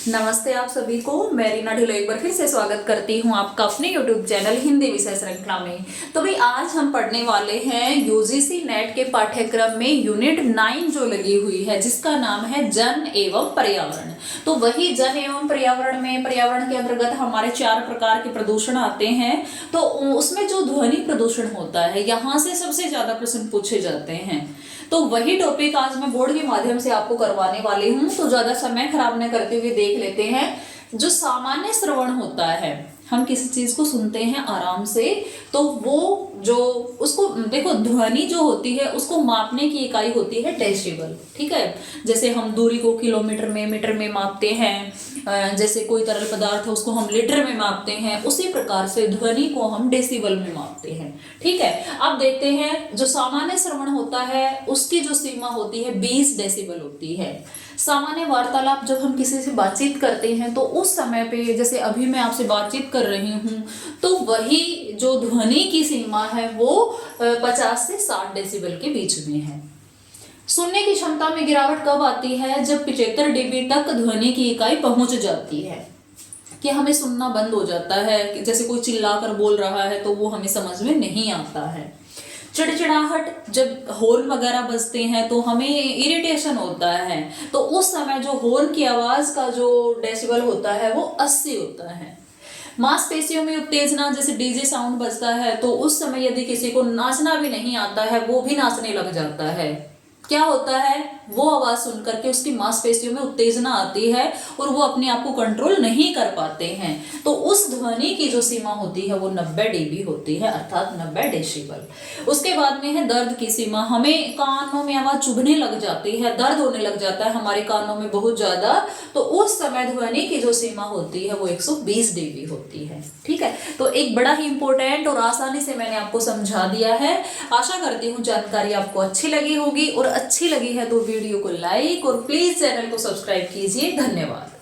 नमस्ते आप सभी को। मैं रीना ढिल्लो एक बार फिर से स्वागत करती हूँ आपका अपने YouTube चैनल हिंदी विषय श्रृंखला में। तो भाई आज हम पढ़ने वाले हैं यूजीसी नेट के पाठ्यक्रम में यूनिट 9 जो लगी हुई है, जिसका नाम है जन एवं पर्यावरण। तो वही जन एवं पर्यावरण में पर्यावरण के अंतर्गत हमारे 4 प्रकार के प्रदूषण आते हैं। तो उसमें जो ध्वनि प्रदूषण होता है, यहाँ से सबसे ज्यादा प्रश्न पूछे जाते हैं। तो वही टॉपिक आज मैं बोर्ड के माध्यम से आपको करवाने वाली हूँ। तो ज्यादा समय खराब न करते हुए देख लेते हैं। जो सामान्य श्रवण होता है, हम किसी चीज को सुनते हैं आराम से, तो वो जो उसको देखो, ध्वनि जो होती है उसको मापने की इकाई होती है डेसिबल। ठीक है, जैसे हम दूरी को किलोमीटर में, मीटर में मापते हैं, जैसे कोई तरल पदार्थ है उसको हम लीटर में मापते हैं, उसी प्रकार से ध्वनि को हम डेसिबल में मापते हैं। ठीक है, अब देखते हैं जो सामान्य श्रवण होता है उसकी जो सीमा होती है 20 डेसिबल होती है। सामान्य वार्तालाप जब हम किसी से बातचीत करते हैं तो उस समय पे, जैसे अभी मैं आपसे बातचीत कर रही हूँ, तो वही जो ध्वनि की सीमा है वो 50 से 60 डेसिबल के बीच में है। सुनने की क्षमता में गिरावट कब आती है? जब 75 डीबी तक ध्वनि की इकाई पहुंच जाती है कि हमें सुनना बंद हो जाता है। जैसे कोई चिल्लाकर बोल रहा है तो वो हमें समझ में नहीं आता है। चिड़चिड़ाहट, जब हॉर्न वगैरह बजते हैं तो हमें इरिटेशन होता है, तो उस समय जो हॉर्न की आवाज का जो डेसिबल होता है वो 80 होता है। मांसपेशियों में उत्तेजना, जैसे डीजे साउंड बजता है तो उस समय यदि किसी को नाचना भी नहीं आता है, वो भी नाचने लग जाता है। क्या होता है? वो आवाज सुनकर के उसकी मांसपेशियों में उत्तेजना आती है और वो अपने आप को कंट्रोल नहीं कर पाते हैं। तो उस ध्वनि की जो सीमा होती है वो 90 डीबी होती है, अर्थात 90 डेसिबल। उसके बाद में है दर्द की सीमा। हमें कानों में आवाज चुभने लग जाती है, दर्द होने लग जाता है हमारे कानों में बहुत ज्यादा, तो उस समय ध्वनि की जो सीमा होती है वो 120 डीबी होती है। ठीक है, तो एक बड़ा ही इंपॉर्टेंट और आसानी से मैंने आपको समझा दिया है। आशा करती हूँ जानकारी आपको अच्छी लगी होगी, और अच्छी लगी है तो वीडियो को लाइक और प्लीज चैनल को सब्सक्राइब कीजिए। धन्यवाद।